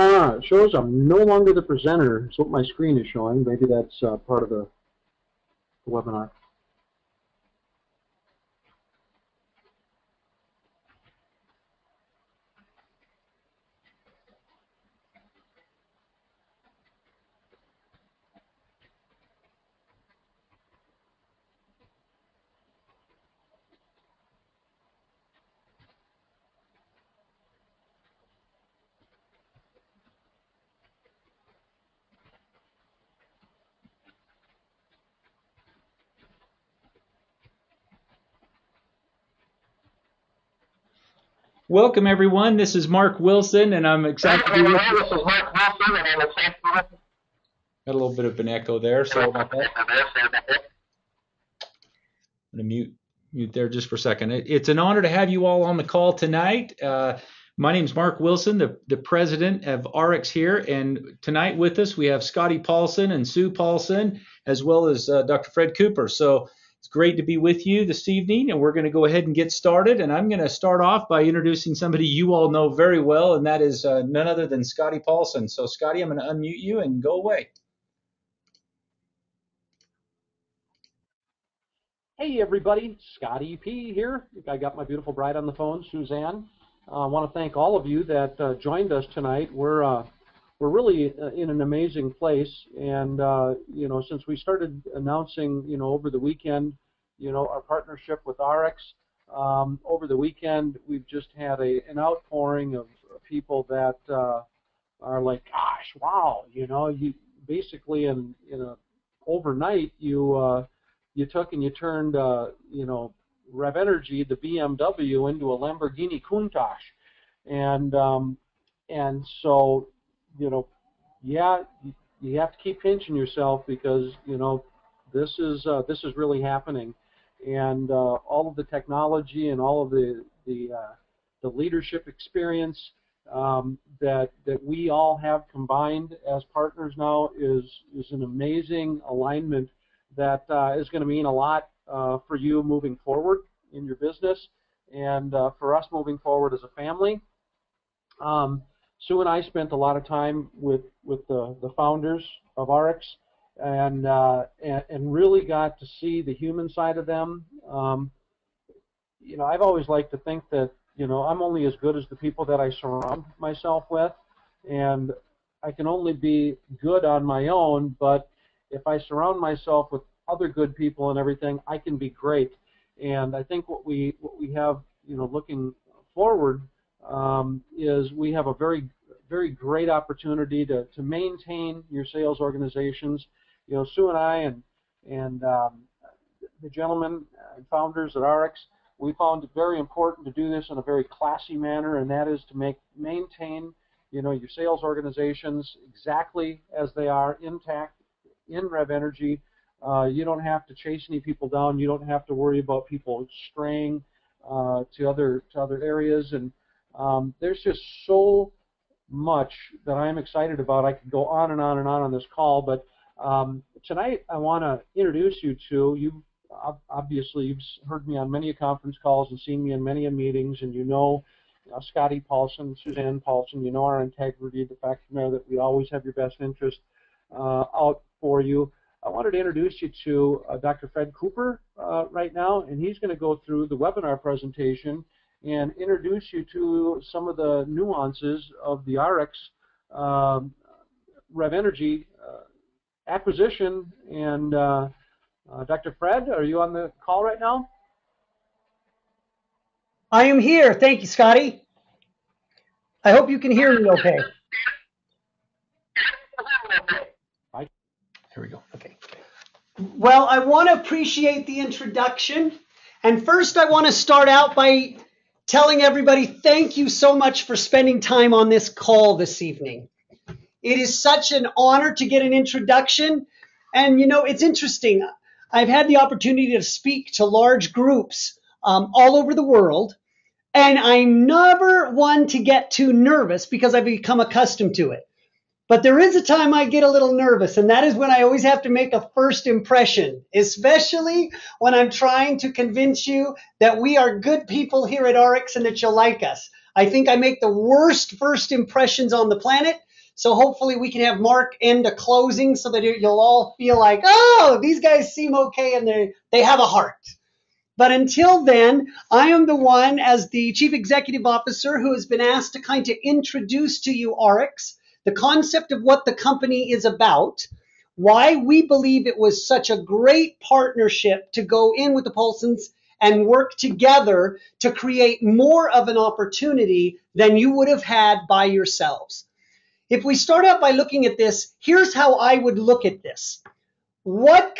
It shows I'm no longer the presenter. It's what my screen is showing. Maybe that's part of the webinar. Welcome, everyone. This is Mark Wilson, and I'm excited to be with you. Got a little bit of an echo there. Sorry about that. I'm going to mute there just for a second. It's an honor to have you all on the call tonight. My name is Mark Wilson, the president of ARIIX here, and tonight with us we have Scotty Paulson and Sue Paulson, as well as Dr. Fred Cooper. So it's great to be with you this evening, and we're going to go ahead and get started. And I'm going to start off by introducing somebody you all know very well, and that is none other than Scotty Paulson. So Scotty, I'm going to unmute you and go away. Hey everybody, Scotty P here. I got my beautiful bride on the phone, Suzanne. I want to thank all of you that joined us tonight. We're really in an amazing place, and you know, since we started announcing, you know, over the weekend, you know, our partnership with ARIIX, over the weekend we've just had an outpouring of people that are like, gosh, wow, you know, you basically in a overnight you took and you turned you know, RevvNRG, the BMW, into a Lamborghini Countach, and so, you know, yeah, you have to keep pinching yourself because, you know, this is really happening, and all of the technology and all of the leadership experience that we all have combined as partners now is an amazing alignment that is going to mean a lot for you moving forward in your business, and for us moving forward as a family. Sue and I spent a lot of time with the founders of ARIIX, and really got to see the human side of them. You know, I've always liked to think that, you know, I'm only as good as the people that I surround myself with, and I can only be good on my own, but if I surround myself with other good people and everything, I can be great. And I think what we have, you know, looking forward, is we have a very great opportunity to maintain your sales organizations. You know, Sue and I and the gentlemen and founders at ARIIX, we found it very important to do this in a very classy manner, and that is to maintain, you know, your sales organizations exactly as they are, intact in RevvNRG. You don't have to chase any people down. You don't have to worry about people straying to other areas, and there's just so much that I'm excited about. I could go on and on and on this call, but tonight I want to introduce you to, obviously you've heard me on many conference calls and seen me in many meetings, and you know Scotty Paulson, Suzanne Paulson, you know our integrity, the fact that we always have your best interest out for you. I wanted to introduce you to Dr. Fred Cooper right now, and he's going to go through the webinar presentation and introduce you to some of the nuances of the ARIIX RevvNRG acquisition. And Dr. Fred, are you on the call right now? I am here. Thank you, Scotty. I hope you can hear me okay. Here we go. Okay. Well, I want to appreciate the introduction. And first, I want to start out by telling everybody thank you so much for spending time on this call this evening. It is such an honor to get an introduction. And, you know, it's interesting. I've had the opportunity to speak to large groups all over the world. And I'm never one to get too nervous because I've become accustomed to it. But there is a time I get a little nervous, and that is when I always have to make a first impression, especially when I'm trying to convince you that we are good people here at ARIIX and that you'll like us. I think I make the worst first impressions on the planet, So hopefully we can have Mark end a closing so that you'll all feel like, oh, these guys seem okay and they have a heart. But until then, I am the one, as the Chief Executive Officer, who has been asked to kind of introduce to you ARIIX, the concept of what the company is about, why we believe it was such a great partnership to go in with the Paulsons and work together to create more of an opportunity than you would have had by yourselves. If we start out by looking at this, here's how I would look at this. What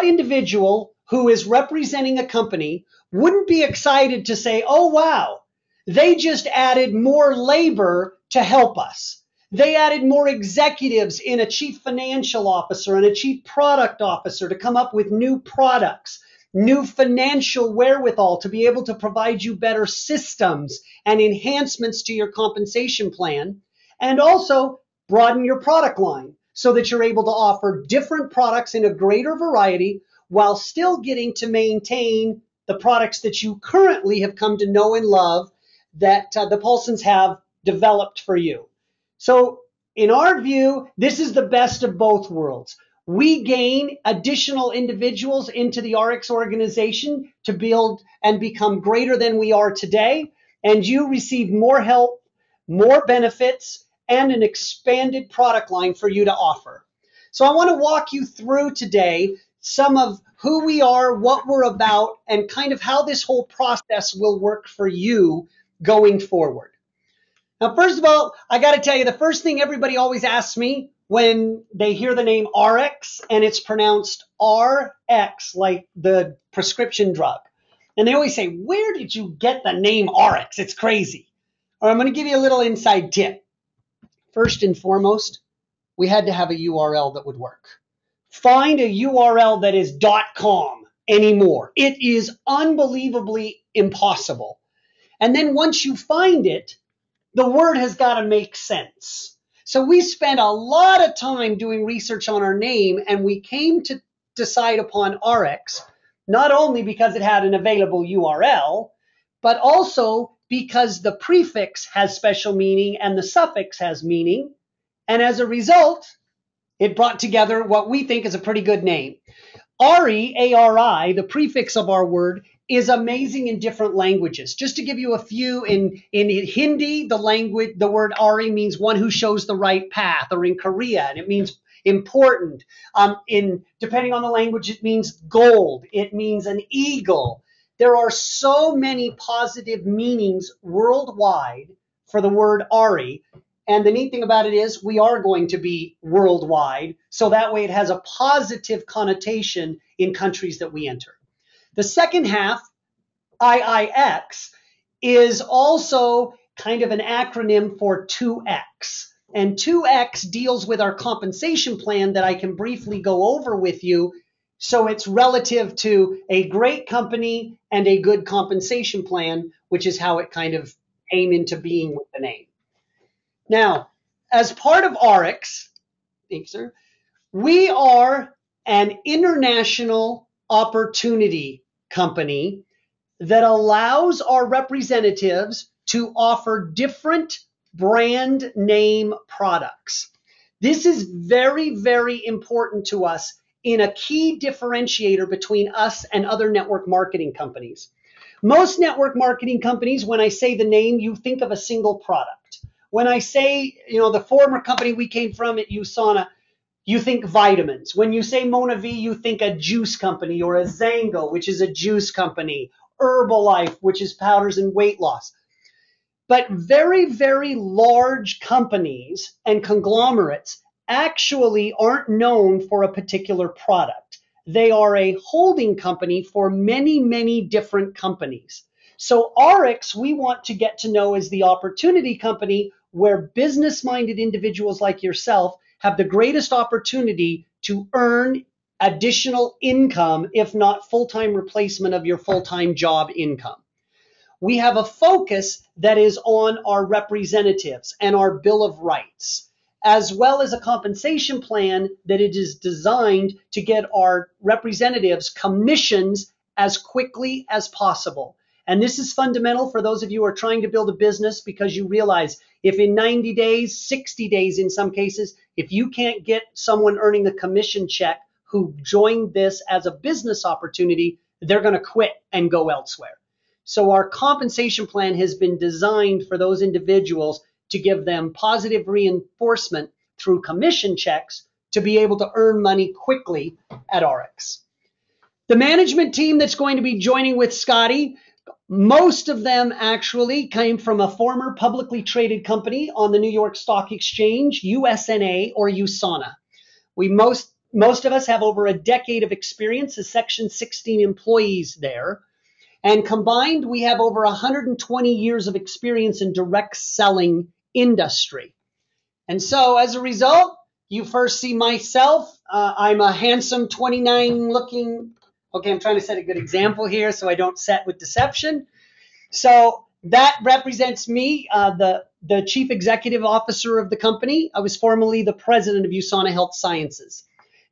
individual who is representing a company wouldn't be excited to say, oh, wow, they just added more labor to help us. They added more executives in a chief financial officer and a chief product officer to come up with new products, new financial wherewithal to be able to provide you better systems and enhancements to your compensation plan, and also broaden your product line so that you're able to offer different products in a greater variety while still getting to maintain the products that you currently have come to know and love that the Paulsons have developed for you. So in our view, this is the best of both worlds. We gain additional individuals into the ARIIX organization to build and become greater than we are today, and you receive more help, more benefits, and an expanded product line for you to offer. So I want to walk you through today some of who we are, what we're about, and kind of how this whole process will work for you going forward. Now, first of all, I got to tell you, the first thing everybody always asks me when they hear the name ARIIX, and it's pronounced RX, like the prescription drug. And they always say, where did you get the name ARIIX? It's crazy. Or I'm going to give you a little inside tip. First and foremost, we had to have a URL that would work. Find a URL that is .com anymore. It is unbelievably impossible. And then once you find it, the word has got to make sense. So we spent a lot of time doing research on our name, and we came to decide upon ARIIX, not only because it had an available URL, but also because the prefix has special meaning and the suffix has meaning. And as a result, it brought together what we think is a pretty good name. ARI, A-R-I, the prefix of our word, is amazing in different languages. Just to give you a few, in Hindi, the word ARI means one who shows the right path, or in Korean, it means important. Depending on the language, it means gold. It means an eagle. There are so many positive meanings worldwide for the word ARI. And the neat thing about it is we are going to be worldwide, so that way it has a positive connotation in countries that we enter. The second half, IIX, is also kind of an acronym for 2X. And 2X deals with our compensation plan that I can briefly go over with you. So it's relative to a great company and a good compensation plan, which is how it kind of came into being with the name. Now, as part of ARIIX, thanks, sir, we are an international opportunity company that allows our representatives to offer different brand name products. This is very, very important to us in a key differentiator between us and other network marketing companies. Most network marketing companies, when I say the name, you think of a single product. When I say, the former company we came from at USANA, you think vitamins. When you say Mona V, you think a juice company, or a Zango, which is a juice company, Herbalife, which is powders and weight loss. But very, very large companies and conglomerates actually aren't known for a particular product. They are a holding company for many, many different companies. So ARIIX, we want to get to know as the opportunity company where business-minded individuals like yourself have the greatest opportunity to earn additional income, if not full-time replacement of your full-time job income. We have a focus that is on our representatives and our Bill of Rights, as well as a compensation plan that it is designed to get our representatives commissions as quickly as possible. And this is fundamental for those of you who are trying to build a business, because you realize if in 90 days, 60 days in some cases, if you can't get someone earning a commission check who joined this as a business opportunity, they're going to quit and go elsewhere. So our compensation plan has been designed for those individuals to give them positive reinforcement through commission checks to be able to earn money quickly at RevvNRG. The management team that's going to be joining with Scotty, most of them actually came from a former publicly traded company on the New York Stock Exchange, USNA or USANA. Most of us have over a decade of experience as Section 16 employees there. And combined, we have over 120 years of experience in direct selling industry. And so as a result, you first see myself. I'm a handsome 29 looking, okay, I'm trying to set a good example here so I don't set with deception. So that represents me, the Chief Executive Officer of the company. I was formerly the President of USANA Health Sciences.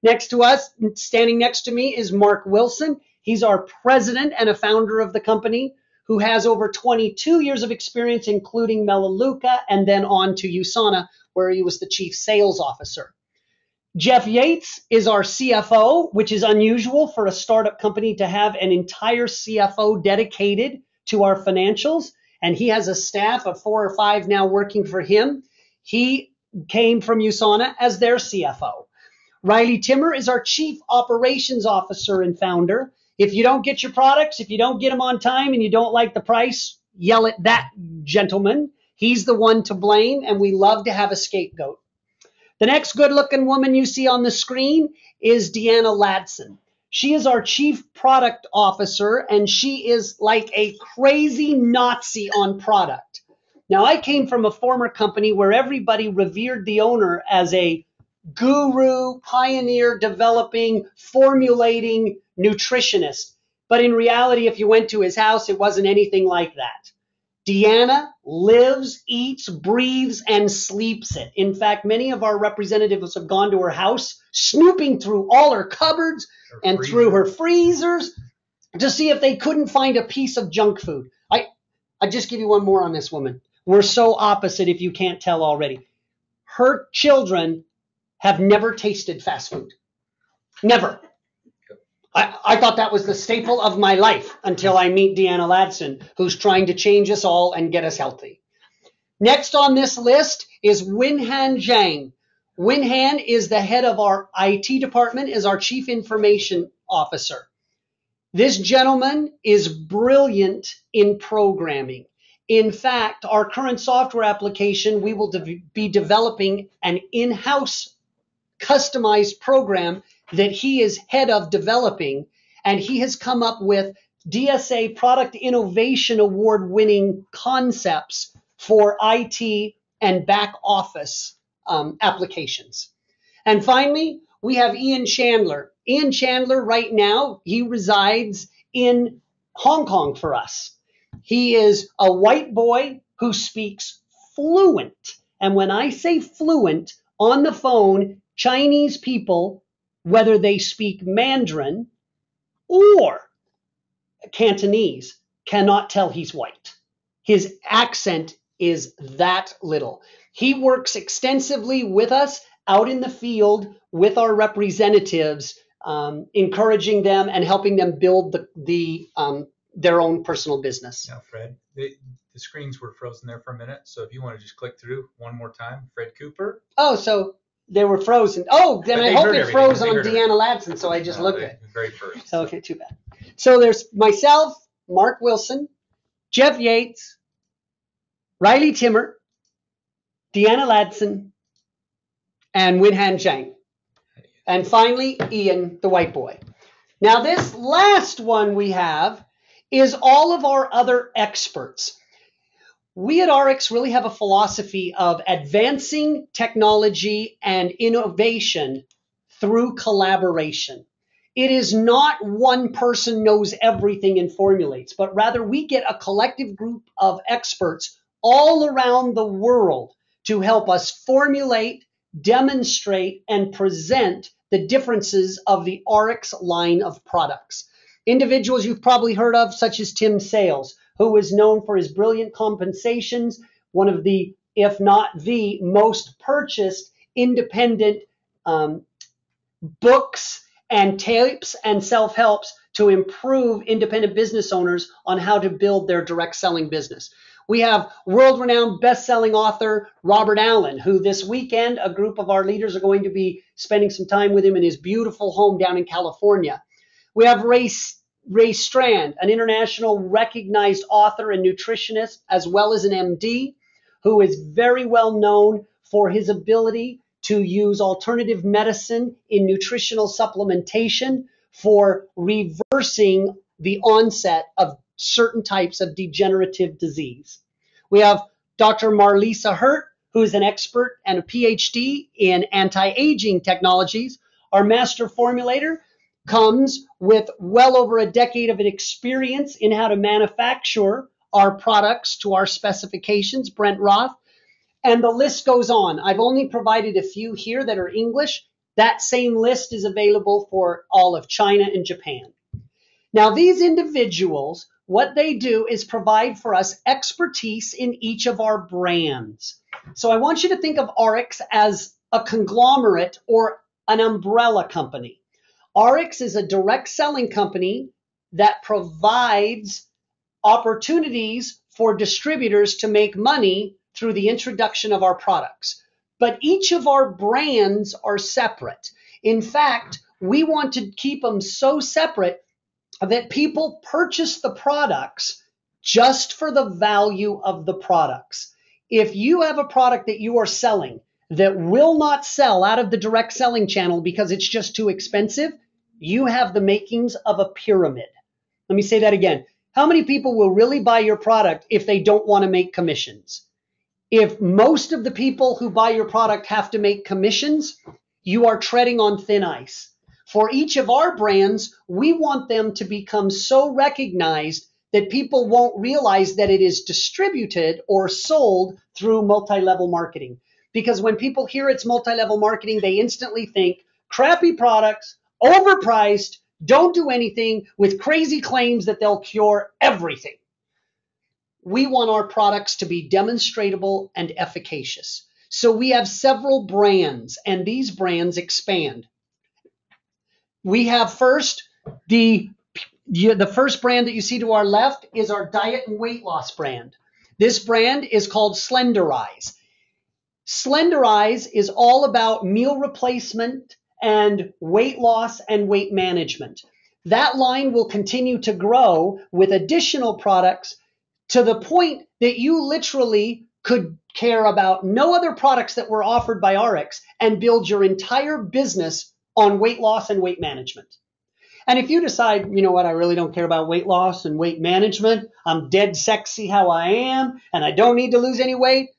Next to us, standing next to me, is Mark Wilson. He's our President and a founder of the company, who has over 22 years of experience, including Melaleuca, and then on to USANA, where he was the Chief Sales Officer. Jeff Yates is our CFO, which is unusual for a startup company to have an entire CFO dedicated to our financials, and he has a staff of 4 or 5 now working for him. He came from USANA as their CFO. Riley Timmer is our Chief Operations Officer and founder. If you don't get your products, if you don't get them on time and you don't like the price, yell at that gentleman. He's the one to blame, and we love to have a scapegoat. The next good-looking woman you see on the screen is Deanna Ladson. She is our Chief Product Officer, and she is like a crazy Nazi on product. Now, I came from a former company where everybody revered the owner as a guru, pioneer, developing, formulating nutritionist. But in reality, if you went to his house, it wasn't anything like that. Deanna lives, eats, breathes, and sleeps it. In fact, many of our representatives have gone to her house, snooping through all her cupboards and through her freezers to see if they couldn't find a piece of junk food. I just give you one more on this woman. We're so opposite if you can't tell already. Her children have never tasted fast food. Never. I thought that was the staple of my life until I meet Deanna Ladson, who's trying to change us all and get us healthy. Next on this list is Winhan Zhang. Winhan is the head of our IT department, is our Chief Information Officer. This gentleman is brilliant in programming. In fact, our current software application, we will be developing an in-house customized program that he is head of developing, and he has come up with DSA Product Innovation Award-winning concepts for IT and back office applications. And finally, we have Ian Chandler. Ian Chandler right now, he resides in Hong Kong for us. He is a white boy who speaks fluent. And when I say fluent, on the phone, Chinese people, whether they speak Mandarin or Cantonese, cannot tell he's white. His accent is that little. He works extensively with us out in the field with our representatives, encouraging them and helping them build their own personal business. Now, Fred, the screens were frozen there for a minute, so if you want to just click through one more time, Fred Cooper. Oh, so they were frozen. Oh, then I hope it froze on Deanna Ladson, so I just looked at it. Very first. So, okay, too bad. So there's myself, Mark Wilson, Jeff Yates, Riley Timmer, Deanna Ladson, and Winhan Zhang. And finally, Ian, the white boy. Now, this last one we have is all of our other experts. We at ARIIX really have a philosophy of advancing technology and innovation through collaboration. It is not one person knows everything and formulates, but rather we get a collective group of experts all around the world to help us formulate, demonstrate, and present the differences of the ARIIX line of products. Individuals you've probably heard of, such as Tim Sales, who is known for his brilliant compensations, one of the, if not the most purchased independent books and tapes and self-helps to improve independent business owners on how to build their direct selling business. We have world-renowned best-selling author Robert Allen, who this weekend a group of our leaders are going to be spending some time with him in his beautiful home down in California. We have Ray Strand, an international recognized author and nutritionist, as well as an MD, who is very well known for his ability to use alternative medicine in nutritional supplementation for reversing the onset of certain types of degenerative disease. We have Dr. Marlisa Hurt, who is an expert and a PhD in anti-aging technologies. Our master formulator comes with well over a decade of experience in how to manufacture our products to our specifications, Brent Roth. And the list goes on. I've only provided a few here that are English. That same list is available for all of China and Japan. Now, these individuals, what they do is provide for us expertise in each of our brands. So I want you to think of ARIIX as a conglomerate or an umbrella company. ARIIX is a direct selling company that provides opportunities for distributors to make money through the introduction of our products. But each of our brands are separate. In fact, we want to keep them so separate that people purchase the products just for the value of the products. If you have a product that you are selling that will not sell out of the direct selling channel because it's just too expensive, you have the makings of a pyramid. Let me say that again. How many people will really buy your product if they don't want to make commissions? If most of the people who buy your product have to make commissions, you are treading on thin ice. For each of our brands, we want them to become so recognized that people won't realize that it is distributed or sold through multi-level marketing. Because when people hear it's multi-level marketing, they instantly think crappy products, overpriced, don't do anything, with crazy claims that they'll cure everything. We want our products to be demonstrable and efficacious. So we have several brands, and these brands expand. We have first, the first brand that you see to our left is our diet and weight loss brand. This brand is called Slenderize. Slenderize is all about meal replacement and weight loss and weight management. That line will continue to grow with additional products to the point that you literally could care about no other products that were offered by RX and build your entire business on weight loss and weight management. And if you decide, you know what, I really don't care about weight loss and weight management, I'm dead sexy how I am, and I don't need to lose any weight,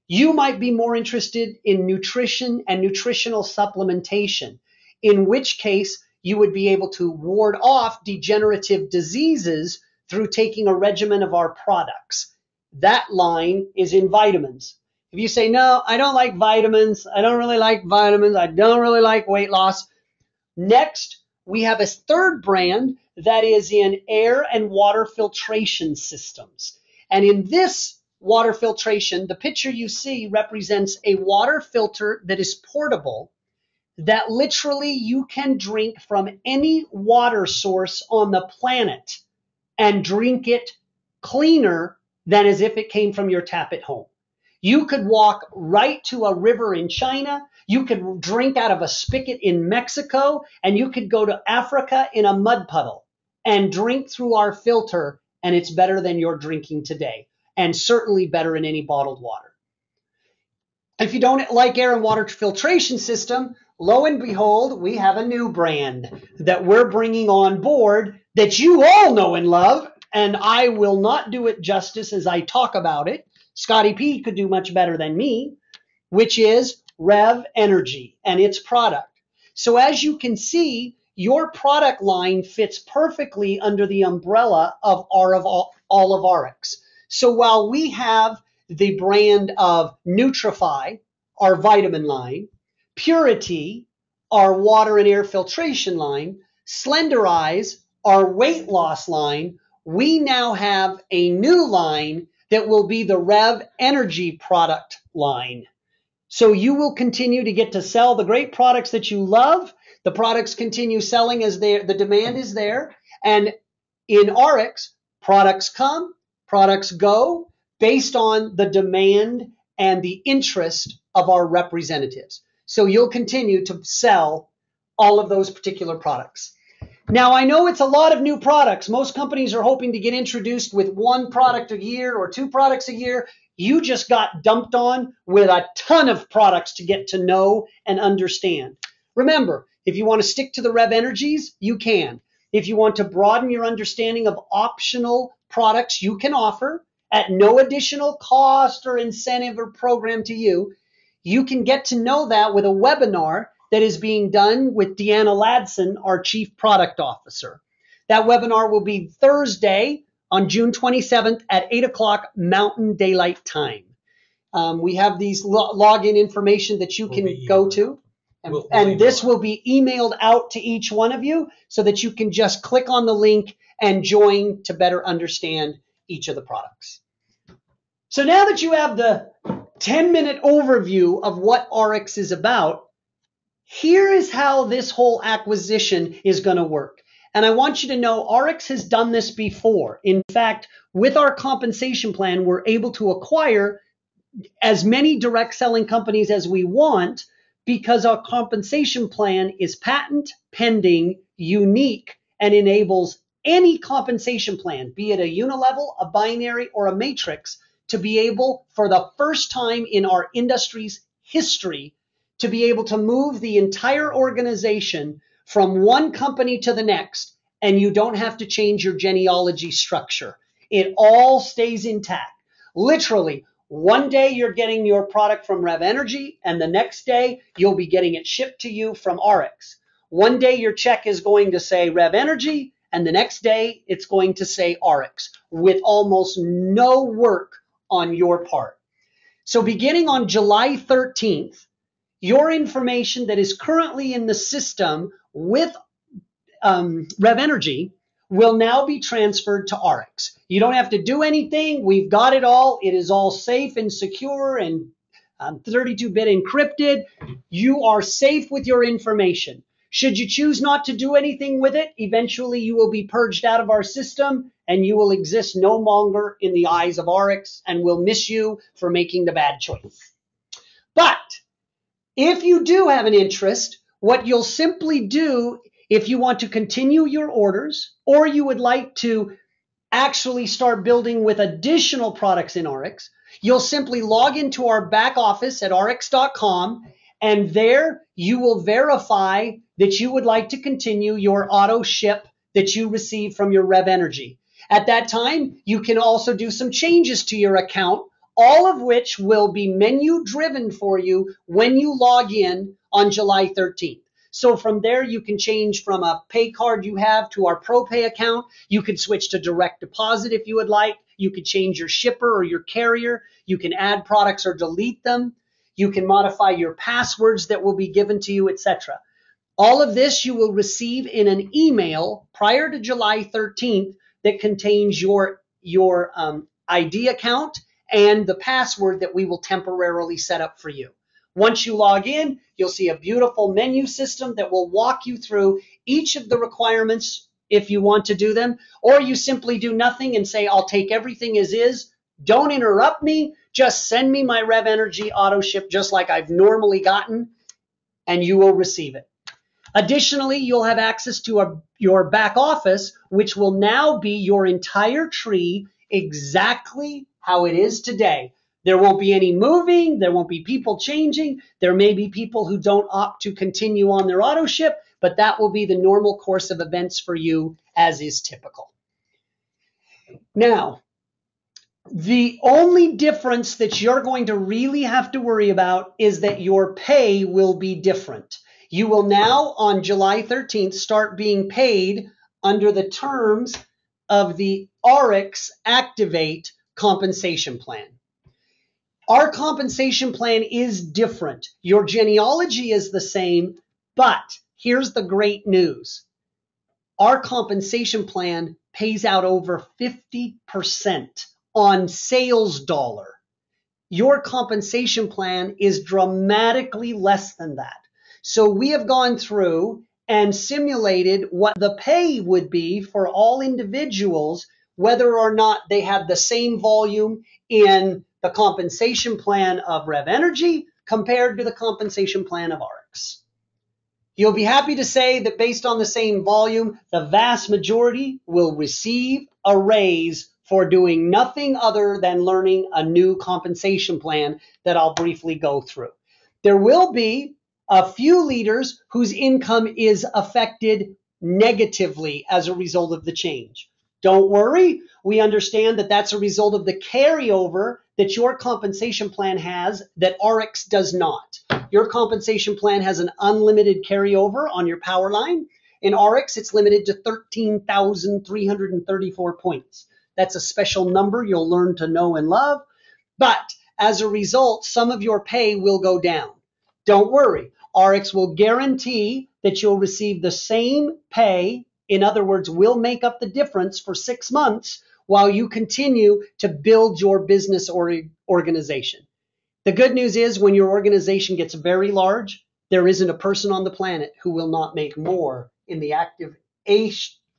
you might be more interested in nutrition and nutritional supplementation, in which case you would be able to ward off degenerative diseases through taking a regimen of our products. That line is in vitamins. If you say, no, I don't like vitamins, I don't really like vitamins, I don't really like weight loss. Next, we have a third brand that is in air and water filtration systems. And in this water filtration, the picture you see represents a water filter that is portable, that literally you can drink from any water source on the planet and drink it cleaner than as if it came from your tap at home. You could walk right to a river in China, you could drink out of a spigot in Mexico, and you could go to Africa in a mud puddle and drink through our filter, and it's better than you're drinking today, and certainly better than any bottled water. If you don't like air and water filtration system, lo and behold, we have a new brand that we're bringing on board that you all know and love, and I will not do it justice as I talk about it. Scotty P could do much better than me, which is RevvNRG and its product. So as you can see, your product line fits perfectly under the umbrella of all of RX. So while we have the brand of Nutrify, our vitamin line, Purity, our water and air filtration line, Slenderize, our weight loss line, we now have a new line that will be the RevvNRG product line. So you will continue to get to sell the great products that you love. The products continue selling as the demand is there. And in ARIIX, products come, products go based on the demand and the interest of our representatives. So you'll continue to sell all of those particular products. Now, I know it's a lot of new products. Most companies are hoping to get introduced with one product a year or two products a year. You just got dumped on with a ton of products to get to know and understand. Remember, if you want to stick to the RevvNRGs, you can. If you want to broaden your understanding of optional products you can offer at no additional cost or incentive or program to you, you can get to know that with a webinar that is being done with Deanna Ladson, our Chief Product Officer. That webinar will be Thursday on June 27th at 8 o'clock Mountain Daylight Time. We have these login information that you can go to. And this will be emailed out to each one of you so that you can just click on the link and join to better understand each of the products. So now that you have the 10-minute overview of what ARIIX is about, here is how this whole acquisition is going to work. And I want you to know ARIIX has done this before. In fact, with our compensation plan, we're able to acquire as many direct selling companies as we want because our compensation plan is patent pending, unique, and enables any compensation plan, be it a unilevel, a binary, or a matrix, to be able, for the first time in our industry's history, to be able to move the entire organization from one company to the next, and you don't have to change your genealogy structure. It all stays intact. Literally, one day you're getting your product from RevvNRG, and the next day you'll be getting it shipped to you from ARIIX. One day your check is going to say RevvNRG, and the next day it's going to say ARIIX, with almost no work on your part. So beginning on July 13th, your information that is currently in the system with RevvNRG will now be transferred to ARIIX. You don't have to do anything. We've got it all. It is all safe and secure and 32-bit encrypted. You are safe with your information. Should you choose not to do anything with it, eventually you will be purged out of our system and you will exist no longer in the eyes of ARIIX, and we'll miss you for making the bad choice. But if you do have an interest, what you'll simply do if you want to continue your orders, or you would like to actually start building with additional products in ARIIX, you'll simply log into our back office at ariix.com, and there you will verify that you would like to continue your auto ship that you receive from your RevvNRG. At that time, you can also do some changes to your account, all of which will be menu driven for you when you log in on July 13th. So from there, you can change from a pay card you have to our ProPay account. You could switch to direct deposit if you would like. You could change your shipper or your carrier. You can add products or delete them. You can modify your passwords that will be given to you, etc. All of this you will receive in an email prior to July 13th that contains your ID account and the password that we will temporarily set up for you. Once you log in, you'll see a beautiful menu system that will walk you through each of the requirements if you want to do them, or you simply do nothing and say, I'll take everything as is. Don't interrupt me. Just send me my RevvNRG auto ship just like I've normally gotten, and you will receive it. Additionally, you'll have access to your back office, which will now be your entire tree exactly how it is today. There won't be any moving. There won't be people changing. There may be people who don't opt to continue on their auto ship, but that will be the normal course of events for you, as is typical. Now, the only difference that you're going to really have to worry about is that your pay will be different. You will now, on July 13th, start being paid under the terms of the ARIIX Activate compensation plan. Our compensation plan is different. Your genealogy is the same, but here's the great news. Our compensation plan pays out over 50% on sales dollar. Your compensation plan is dramatically less than that. So we have gone through and simulated what the pay would be for all individuals, whether or not they had the same volume in the compensation plan of RevvNRG compared to the compensation plan of ARIIX. You'll be happy to say that based on the same volume, the vast majority will receive a raise for doing nothing other than learning a new compensation plan that I'll briefly go through. There will be a few leaders whose income is affected negatively as a result of the change. Don't worry, we understand that that's a result of the carryover that your compensation plan has that ARIIX does not. Your compensation plan has an unlimited carryover on your power line. In ARIIX, it's limited to 13,334 points. That's a special number you'll learn to know and love. But as a result, some of your pay will go down. Don't worry, ARIIX will guarantee that you'll receive the same pay. In other words, we'll make up the difference for 6 months while you continue to build your business organization. The good news is when your organization gets very large, there isn't a person on the planet who will not make more in the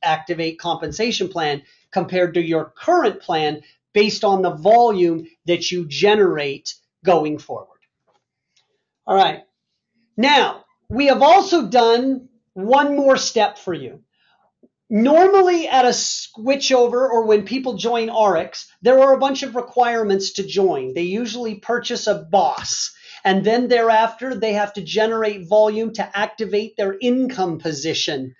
Activate compensation plan compared to your current plan based on the volume that you generate going forward. All right. Now, we have also done one more step for you. Normally at a switchover or when people join ARIIX, there are a bunch of requirements to join. They usually purchase a BOSS, and then thereafter they have to generate volume to activate their income position.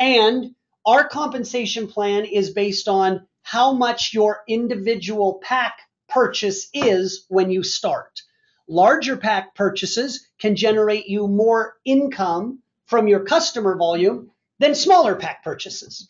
And our compensation plan is based on how much your individual pack purchase is when you start. Larger pack purchases can generate you more income from your customer volume than smaller pack purchases.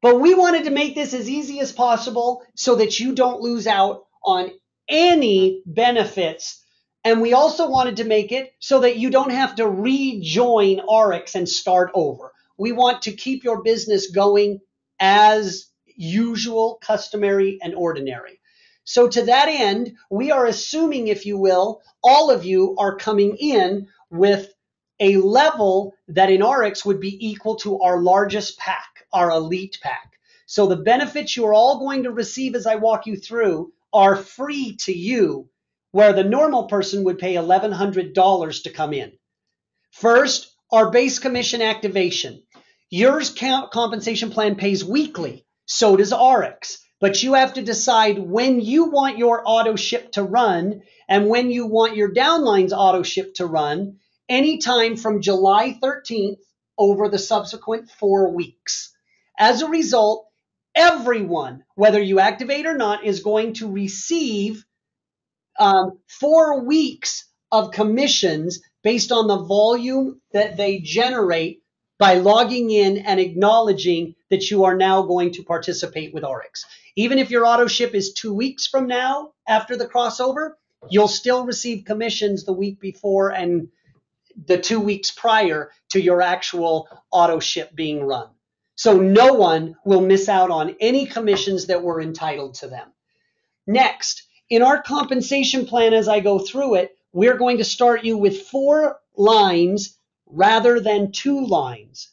But we wanted to make this as easy as possible so that you don't lose out on any benefits. And we also wanted to make it so that you don't have to rejoin ARIIX and start over. We want to keep your business going as usual, customary, and ordinary. So to that end, we are assuming, if you will, all of you are coming in with a level that in ARIIX would be equal to our largest pack, our elite pack. So the benefits you're all going to receive as I walk you through are free to you, where the normal person would pay $1,100 to come in. First, our base commission activation. Yours compensation plan pays weekly, so does ARIIX. But you have to decide when you want your auto ship to run and when you want your downlines auto ship to run, anytime from July 13th over the subsequent 4 weeks. As a result, everyone, whether you activate or not, is going to receive 4 weeks of commissions based on the volume that they generate by logging in and acknowledging that you are now going to participate with ARIIX. Even if your auto ship is 2 weeks from now after the crossover, you'll still receive commissions the week before and the 2 weeks prior to your actual auto ship being run. So no one will miss out on any commissions that were entitled to them. Next, in our compensation plan, as I go through it, we're going to start you with 4 lines rather than 2 lines.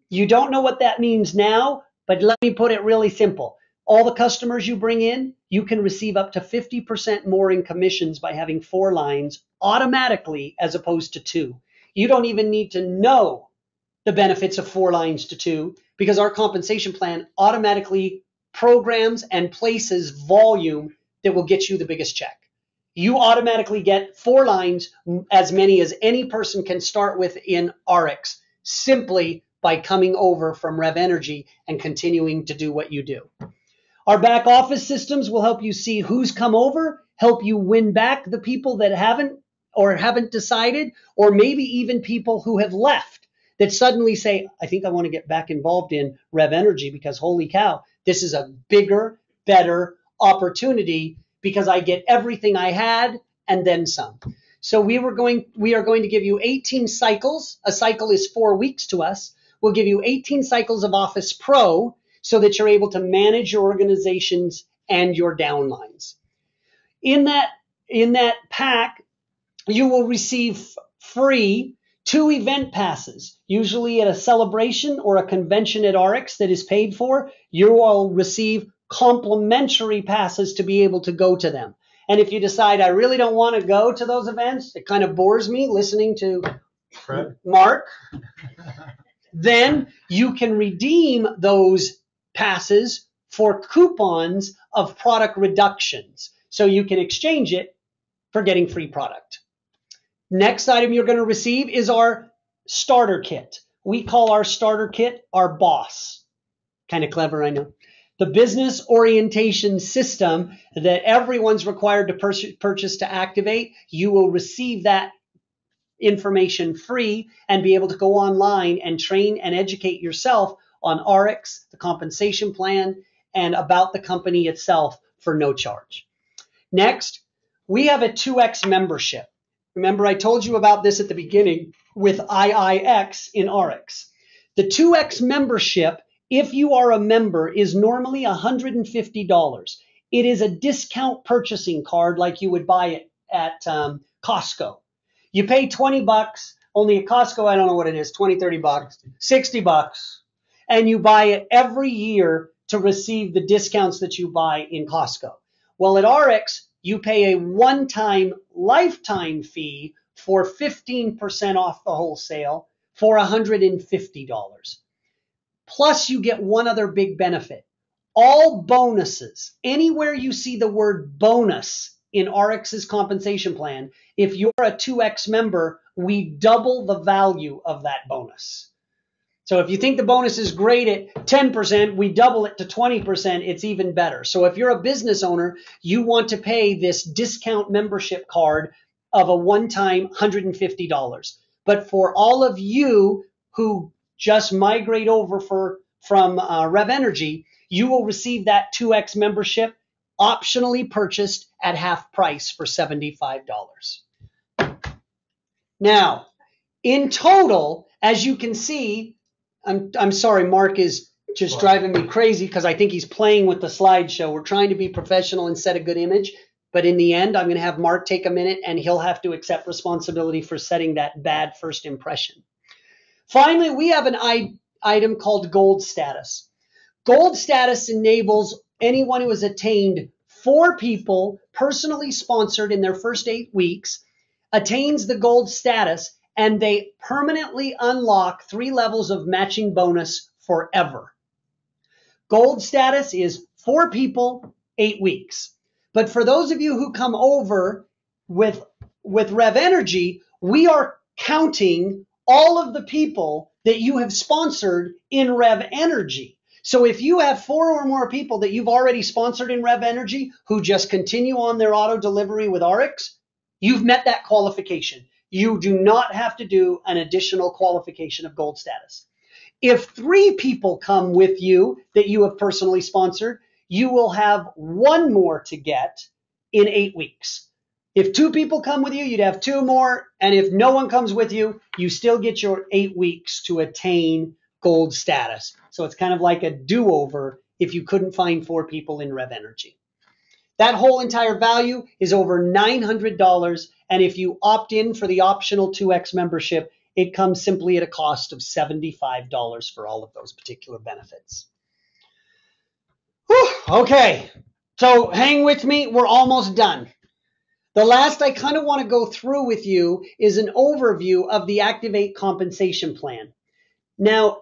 You don't know what that means now, but let me put it really simple. All the customers you bring in, you can receive up to 50% more in commissions by having 4 lines automatically as opposed to 2. You don't even need to know the benefits of 4 lines to 2 because our compensation plan automatically programs and places volume that will get you the biggest check. You automatically get 4 lines, as many as any person can start with in ARIIX, simply by coming over from RevvNRG and continuing to do what you do. Our back office systems will help you see who's come over, help you win back the people that haven't decided, or maybe even people who have left that suddenly say, I think I want to get back involved in RevvNRG because holy cow, this is a bigger, better opportunity because I get everything I had and then some. So we are going to give you 18 cycles. A cycle is 4 weeks to us. We'll give you 18 cycles of Office Pro. so that you're able to manage your organizations and your downlines. In that pack, you will receive free 2 event passes, usually at a celebration or a convention at RevvNRG that is paid for. You will receive complimentary passes to be able to go to them. And if you decide, I really don't want to go to those events, it kind of bores me listening to Mark, then you can redeem those passes for coupons of product reductions. So you can exchange it for getting free product. Next item you're going to receive is our starter kit. We call our starter kit our boss. Kind of clever, I know. The business orientation system that everyone's required to purchase to activate. You will receive that information free and be able to go online and train and educate yourself on RevvNRG, the compensation plan, and about the company itself for no charge. Next, we have a 2X membership. Remember, I told you about this at the beginning with ARIIX in RevvNRG. The 2X membership, if you are a member, is normally $150. It is a discount purchasing card like you would buy it at Costco. You pay 20 bucks, only at Costco, I don't know what it is, 20, 30 bucks, 60 bucks, and you buy it every year to receive the discounts that you buy in Costco. Well, at RevvNRG, you pay a one-time lifetime fee for 15% off the wholesale for $150. Plus, you get one other big benefit. All bonuses, anywhere you see the word bonus in RevvNRG's compensation plan, if you're a 2X member, we double the value of that bonus. So if you think the bonus is great at 10%, we double it to 20%, it's even better. So if you're a business owner, you want to pay this discount membership card of a one-time $150. But for all of you who just migrate over from RevvNRG, you will receive that 2X membership optionally purchased at half price for $75. Now, in total, as you can see, I'm sorry, Mark is just driving me crazy because I think he's playing with the slideshow. We're trying to be professional and set a good image, but in the end, I'm going to have Mark take a minute and he'll have to accept responsibility for setting that bad first impression. Finally, we have an item called Gold Status. Gold Status enables anyone who has attained 4 people personally sponsored in their first 8 weeks, attains the Gold Status, and they permanently unlock 3 levels of matching bonus forever. Gold Status is 4 people, 8 weeks. But for those of you who come over with RevvNRG, we are counting all of the people that you have sponsored in RevvNRG. So if you have 4 or more people that you've already sponsored in RevvNRG who just continue on their auto delivery with RevvNRG, you've met that qualification. You do not have to do an additional qualification of Gold Status. If 3 people come with you that you have personally sponsored, you will have 1 more to get in 8 weeks. If 2 people come with you, you'd have 2 more. And if no one comes with you, you still get your 8 weeks to attain Gold Status. So it's kind of like a do-over if you couldn't find 4 people in RevvNRG. That whole entire value is over $900. And if you opt in for the optional 2X membership, it comes simply at a cost of $75 for all of those particular benefits. Whew, okay, so hang with me. We're almost done. The last I kind of want to go through with you is an overview of the Activate compensation plan. Now,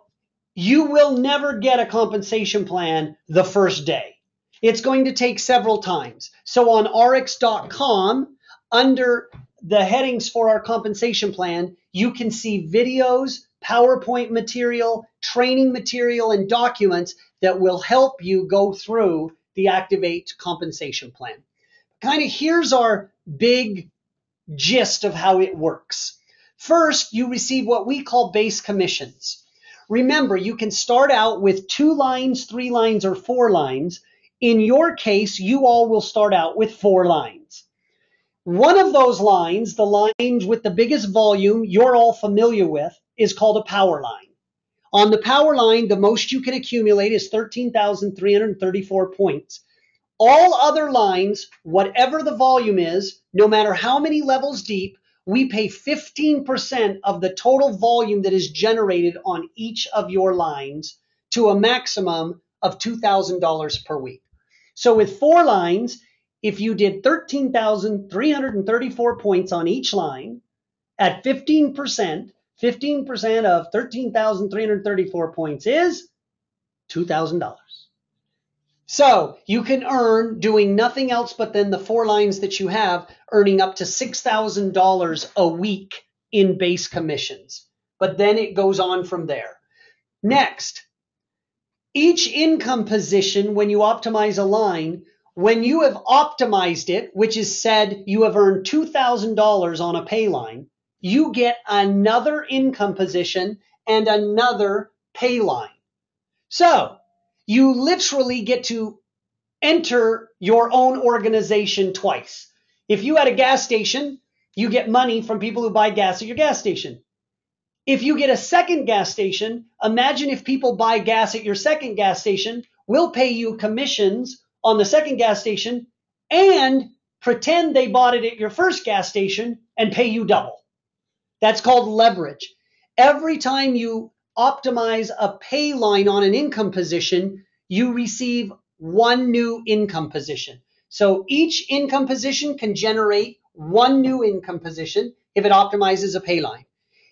you will never get a compensation plan the first day. It's going to take several times. So on ARIIX.com, under the headings for our compensation plan, you can see videos, PowerPoint material, training material, and documents that will help you go through the Activate compensation plan. Kind of here's our big gist of how it works. First, you receive what we call base commissions. Remember, you can start out with 2 lines, 3 lines, or 4 lines. In your case, you all will start out with 4 lines. One of those lines, the lines with the biggest volume you're all familiar with, is called a power line. On the power line, the most you can accumulate is 13,334 points. All other lines, whatever the volume is, no matter how many levels deep, we pay 15% of the total volume that is generated on each of your lines to a maximum of $2,000 per week. So with 4 lines, if you did 13,334 points on each line at 15%, 15% of 13,334 points is $2,000. So you can earn, doing nothing else but then the 4 lines that you have, earning up to $6,000 a week in base commissions. But then it goes on from there. Next, each income position, when you optimize a line, when you have optimized it, which is said you have earned $2,000 on a pay line, you get another income position and another pay line. So you literally get to enter your own organization twice. If you had a gas station, you get money from people who buy gas at your gas station. If you get a second gas station, imagine if people buy gas at your second gas station, we'll pay you commissions on the second gas station and pretend they bought it at your first gas station and pay you double. That's called leverage. Every time you optimize a pay line on an income position, you receive one new income position. So each income position can generate one new income position if it optimizes a pay line.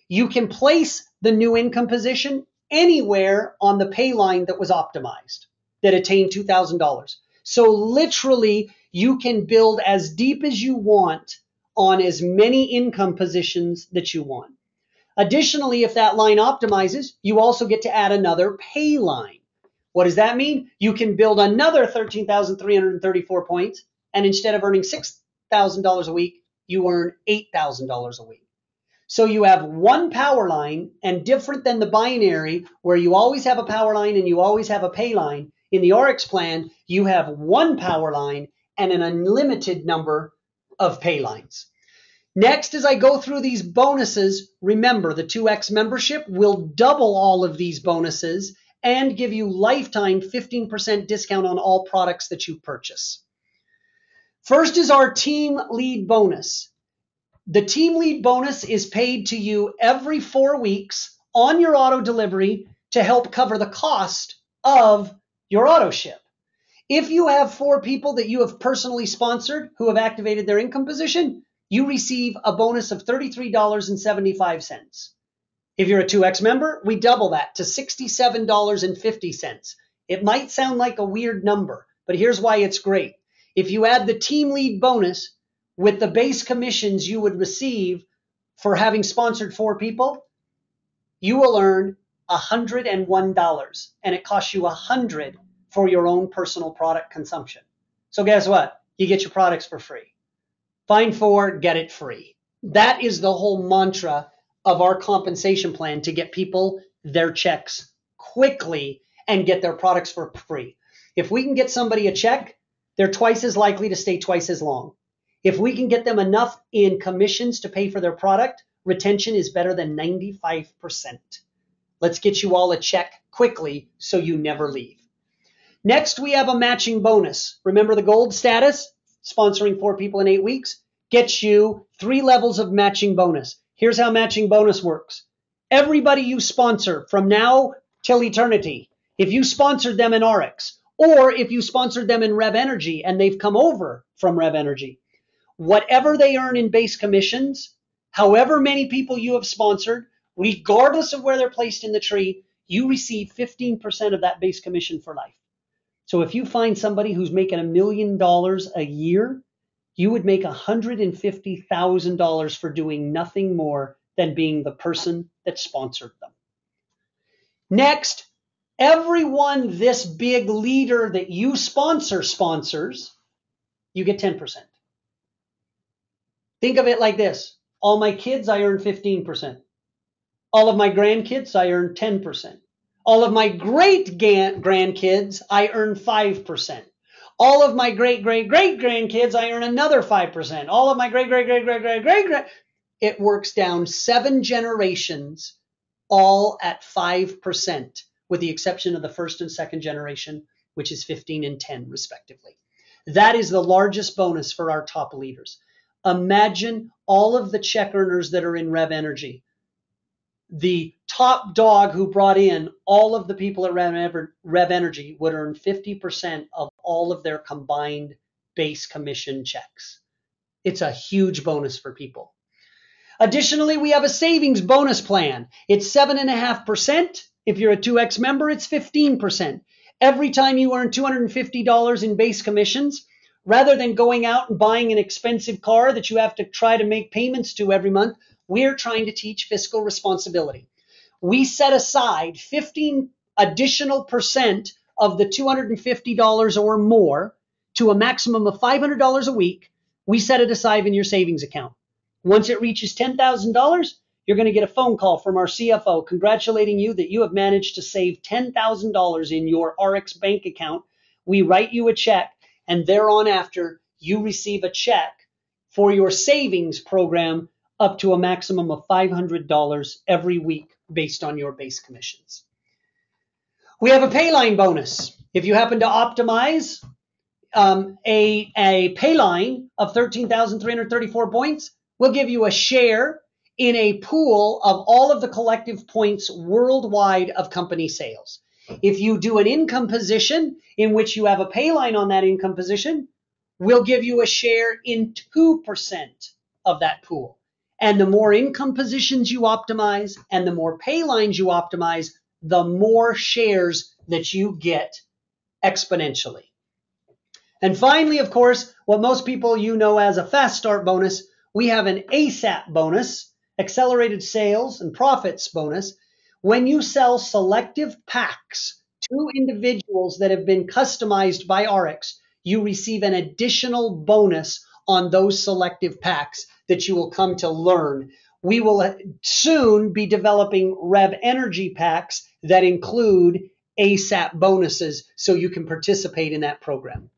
You can place the new income position anywhere on the pay line that was optimized, that attained $2,000. So literally, you can build as deep as you want on as many income positions that you want. Additionally, if that line optimizes, you also get to add another pay line. What does that mean? You can build another 13,334 points, and instead of earning $6,000 a week, you earn $8,000 a week. So you have one power line, and different than the binary where you always have a power line and you always have a pay line, in the RevvNRG plan, you have one power line and an unlimited number of pay lines. Next, as I go through these bonuses, remember the 2X membership will double all of these bonuses and give you lifetime 15% discount on all products that you purchase. First is our team lead bonus. The team lead bonus is paid to you every 4 weeks on your auto delivery to help cover the cost of your auto ship. If you have 4 people that you have personally sponsored who have activated their income position, you receive a bonus of $33.75. If you're a 2X member, we double that to $67.50. It might sound like a weird number, but here's why it's great. If you add the team lead bonus with the base commissions you would receive for having sponsored 4 people, you will earn $101, and it costs you $100 for your own personal product consumption. So guess what? You get your products for free. Find 4, get it free. That is the whole mantra of our compensation plan, to get people their checks quickly and get their products for free. If we can get somebody a check, they're twice as likely to stay twice as long. If we can get them enough in commissions to pay for their product, retention is better than 95%. Let's get you all a check quickly so you never leave. Next, we have a matching bonus. Remember the gold status? Sponsoring 4 people in 8 weeks gets you 3 levels of matching bonus. Here's how matching bonus works. Everybody you sponsor from now till eternity, if you sponsored them in RevvNRG, or if you sponsored them in RevvNRG and they've come over from RevvNRG, whatever they earn in base commissions, however many people you have sponsored, regardless of where they're placed in the tree, you receive 15% of that base commission for life. So if you find somebody who's making $1 million a year, you would make $150,000 for doing nothing more than being the person that sponsored them. Next, everyone this big leader that you sponsors, you get 10%. Think of it like this. All my kids, I earn 15%. All of my grandkids, I earn 10%. All of my great-grandkids, I earn 5%. All of my great-great-great-grandkids, I earn another 5%. All of my great-great-great-great-great-great, it works down 7 generations. all at 5%, with the exception of the first and second generation, which is 15 and 10 respectively. That is the largest bonus for our top leaders. Imagine all of the check earners that are in RevvNRG. The top dog who brought in all of the people at RevvNRG would earn 50% of all of their combined base commission checks. It's a huge bonus for people. Additionally, we have a savings bonus plan. It's 7.5%. If you're a 2X member, it's 15%. Every time you earn $250 in base commissions, rather than going out and buying an expensive car that you have to try to make payments to every month, we're trying to teach fiscal responsibility. We set aside 15 additional percent of the $250 or more to a maximum of $500 a week. We set it aside in your savings account. Once it reaches $10,000, you're going to get a phone call from our CFO congratulating you that you have managed to save $10,000 in your RX bank account. We write you a check, and thereon after, you receive a check for your savings program up to a maximum of $500 every week based on your base commissions. We have a payline bonus. If you happen to optimize a payline of 13,334 points, we'll give you a share in a pool of all of the collective points worldwide of company sales. If you do an income position in which you have a payline on that income position, we'll give you a share in 2% of that pool. And the more income positions you optimize and the more paylines you optimize, the more shares that you get exponentially. And finally, of course, what most people know as a fast start bonus, we have an ASAP bonus, accelerated sales and profits bonus. When you sell selective packs to individuals that have been customized by RX, you receive an additional bonus on those selective packs that you will come to learn. We will soon be developing RevvNRG packs that include ASAP bonuses so you can participate in that program.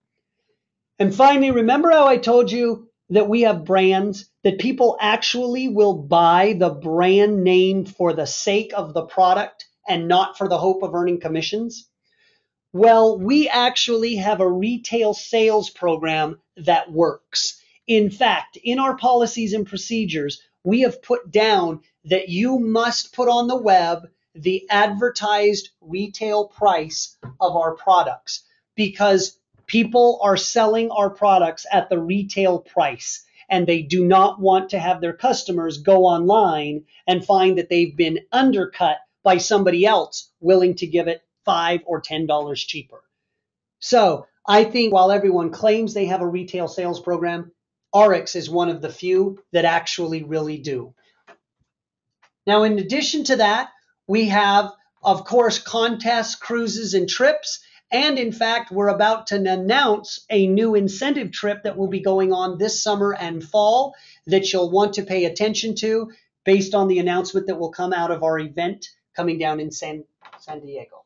And finally, remember how I told you that we have brands that people actually will buy the brand name for the sake of the product and not for the hope of earning commissions? Well, we actually have a retail sales program that works. In fact, in our policies and procedures, we have put down that you must put on the web the advertised retail price of our products because people are selling our products at the retail price, and they do not want to have their customers go online and find that they've been undercut by somebody else willing to give it $5 or $10 cheaper. So I think while everyone claims they have a retail sales program, RX is one of the few that actually really do. Now, in addition to that, we have, of course, contests, cruises, and trips. And in fact, we're about to announce a new incentive trip that will be going on this summer and fall that you'll want to pay attention to based on the announcement that will come out of our event coming down in San Diego.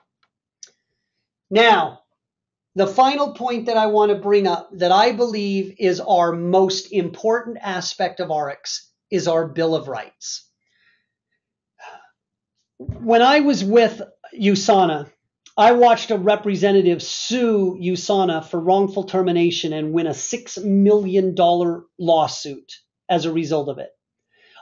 Now, the final point that I want to bring up that I believe is our most important aspect of RX is our Bill of Rights. When I was with USANA, I watched a representative sue USANA for wrongful termination and win a $6 million lawsuit as a result of it.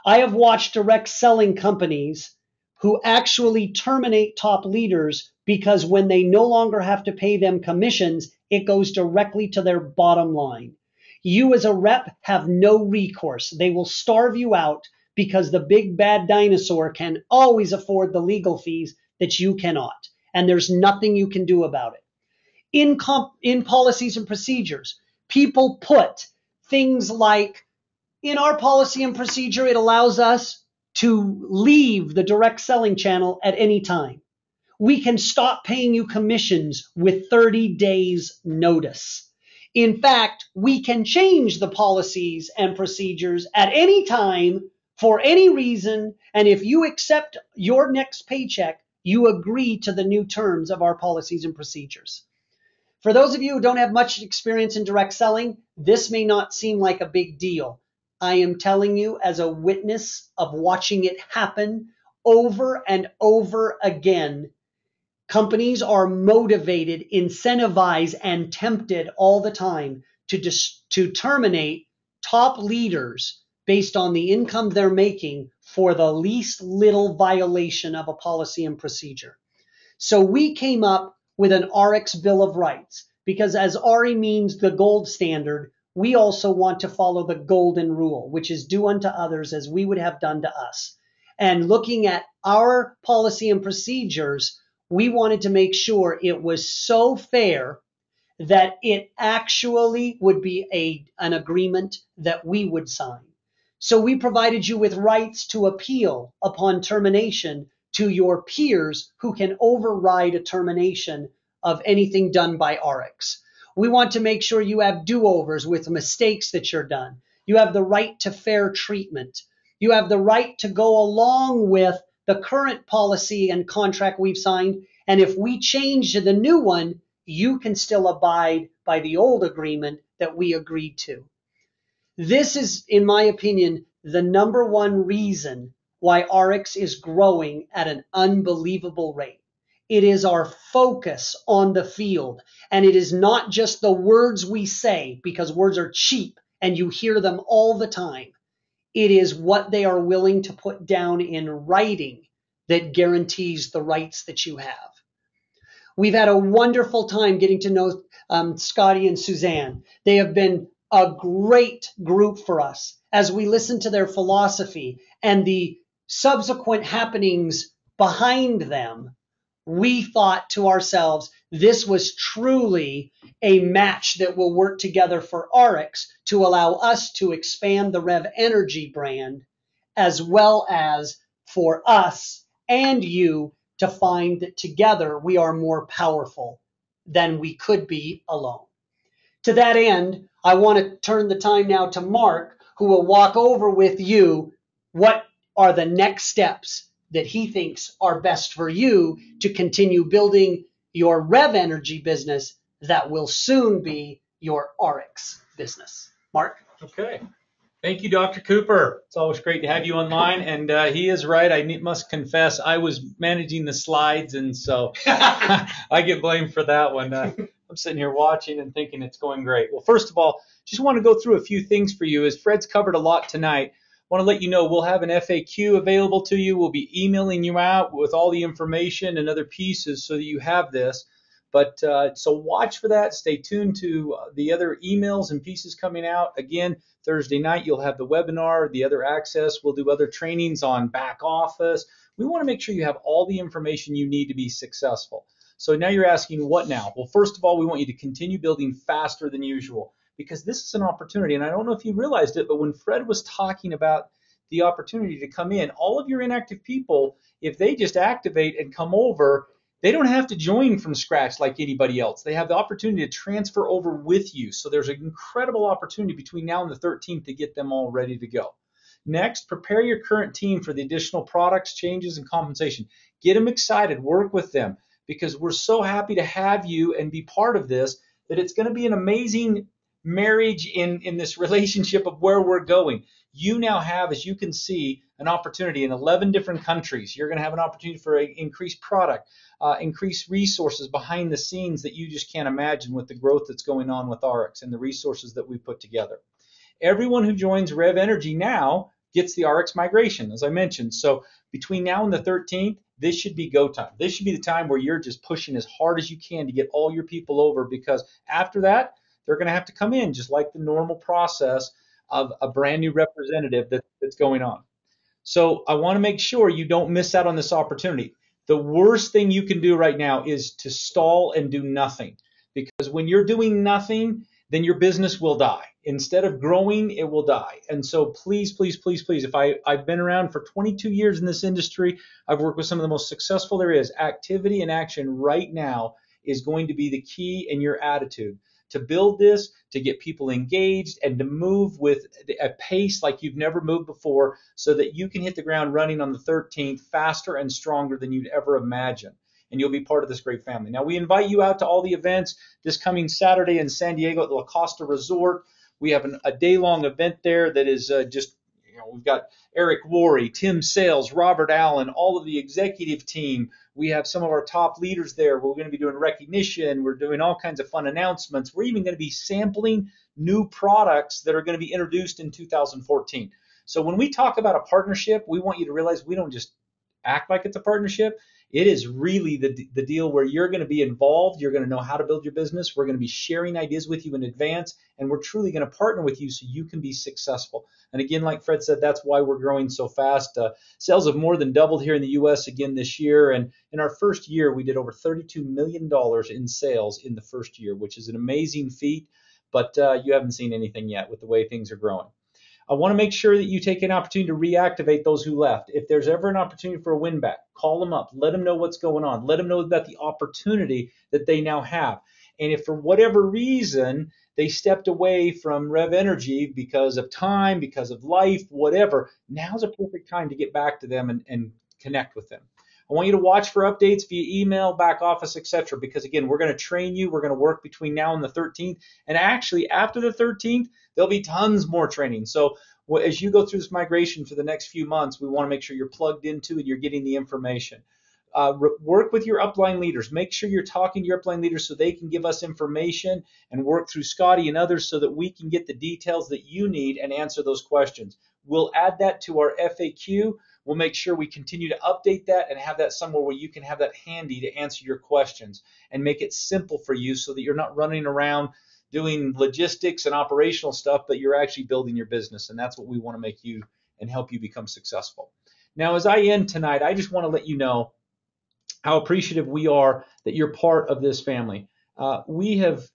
I have watched direct selling companies who actually terminate top leaders because when they no longer have to pay them commissions, it goes directly to their bottom line. You as a rep have no recourse. They will starve you out because the big bad dinosaur can always afford the legal fees that you cannot. And there's nothing you can do about it. In policies and procedures, people put things like, in our policy and procedure, it allows us to leave the direct selling channel at any time. We can stop paying you commissions with 30 days notice. In fact, we can change the policies and procedures at any time for any reason. And if you accept your next paycheck, you agree to the new terms of our policies and procedures. For those of you who don't have much experience in direct selling, this may not seem like a big deal. I am telling you as a witness of watching it happen over and over again. Companies are motivated, incentivized, and tempted all the time to terminate top leaders based on the income they're making for the least little violation of a policy and procedure. So we came up with an RX Bill of Rights because, as RE means the gold standard, we also want to follow the golden rule, which is do unto others as we would have done to us. And looking at our policy and procedures, we wanted to make sure it was so fair that it actually would be an agreement that we would sign. So we provided you with rights to appeal upon termination to your peers who can override a termination of anything done by RX. We want to make sure you have do-overs with mistakes that you're done. You have the right to fair treatment. You have the right to go along with the current policy and contract we've signed. And if we change to the new one, you can still abide by the old agreement that we agreed to. This is, in my opinion, the number one reason why RX is growing at an unbelievable rate. It is our focus on the field, and it is not just the words we say, because words are cheap and you hear them all the time. It is what they are willing to put down in writing that guarantees the rights that you have. We've had a wonderful time getting to know Scotty and Suzanne. They have been a great group for us as we listen to their philosophy and the subsequent happenings behind them. We thought to ourselves, this was truly a match that will work together for RX to allow us to expand the RevvNRG brand, as well as for us and you to find that together we are more powerful than we could be alone. To that end, I want to turn the time now to Mark, who will walk over with you what are the next steps that he thinks are best for you to continue building your RevvNRG business that will soon be your RX business. Mark? Okay. Thank you, Dr. Cooper. It's always great to have you online. And he is right. I must confess, I was managing the slides, and so I get blamed for that one. I'm sitting here watching and thinking it's going great. Well, first of all, just want to go through a few things for you. As Fred's covered a lot tonight, I want to let you know we'll have an FAQ available to you. We'll be emailing you out with all the information and other pieces so that you have this. But so watch for that. Stay tuned to the other emails and pieces coming out. Again, Thursday night, you'll have the webinar, the other access. We'll do other trainings on back office. We want to make sure you have all the information you need to be successful. So now you're asking, what now? Well, first of all, we want you to continue building faster than usual, because this is an opportunity. And I don't know if you realized it, but when Fred was talking about the opportunity to come in, all of your inactive people, if they just activate and come over, they don't have to join from scratch like anybody else. They have the opportunity to transfer over with you. So there's an incredible opportunity between now and the 13th to get them all ready to go. Next, prepare your current team for the additional products, changes, and compensation. Get them excited. Work with them, because we're so happy to have you and be part of this that it's going to be an amazing marriage in this relationship of where we're going. You now have, as you can see, an opportunity in 11 different countries. You're going to have an opportunity for increased product, increased resources behind the scenes that you just can't imagine with the growth that's going on with RX and the resources that we put together. Everyone who joins RevvNRG now gets the RX migration, as I mentioned. So between now and the 13th, this should be go time. This should be the time where you're just pushing as hard as you can to get all your people over, because after that, they're going to have to come in just like the normal process of a brand new representative that's going on. So I want to make sure you don't miss out on this opportunity. The worst thing you can do right now is to stall and do nothing, because when you're doing nothing, then your business will die. Instead of growing, it will die. And so please, please, please, please, I've been around for 22 years in this industry. I've worked with some of the most successful there is. Activity and action right now is going to be the key in your attitude to build this, to get people engaged, and to move with a pace like you've never moved before, so that you can hit the ground running on the 13th faster and stronger than you'd ever imagine. And you'll be part of this great family. Now, we invite you out to all the events this coming Saturday in San Diego at the La Costa Resort. We have a day-long event there that is just we've got Eric Worre, Tim Sales, Robert Allen, all of the executive team. We have some of our top leaders there. We're going to be doing recognition. We're doing all kinds of fun announcements. We're even going to be sampling new products that are going to be introduced in 2014. So when we talk about a partnership, we want you to realize we don't just act like it's a partnership. It is really the deal where you're going to be involved. You're going to know how to build your business. We're going to be sharing ideas with you in advance, and we're truly going to partner with you so you can be successful. And again, like Fred said, that's why we're growing so fast. Sales have more than doubled here in the U.S. again this year. And in our first year, we did over $32 million in sales in the first year, which is an amazing feat. But you haven't seen anything yet with the way things are growing. I want to make sure that you take an opportunity to reactivate those who left. If there's ever an opportunity for a win back, call them up. Let them know what's going on. Let them know about the opportunity that they now have. And if for whatever reason they stepped away from RevvNRG because of time, because of life, whatever, now's a perfect time to get back to them and connect with them. I want you to watch for updates via email, back office, etc. Because again, we're going to train you. We're going to work between now and the 13th. And actually, after the 13th, there'll be tons more training. So as you go through this migration for the next few months, we want to make sure you're plugged into and you're getting the information. Work with your upline leaders. Make sure you're talking to your upline leaders so they can give us information, and work through Scotty and others so that we can get the details that you need and answer those questions. We'll add that to our FAQ. We'll make sure we continue to update that and have that somewhere where you can have that handy to answer your questions and make it simple for you so that you're not running around doing logistics and operational stuff, but you're actually building your business. And that's what we want to make you and help you become successful. Now, as I end tonight, I just want to let you know how appreciative we are that you're part of this family. We have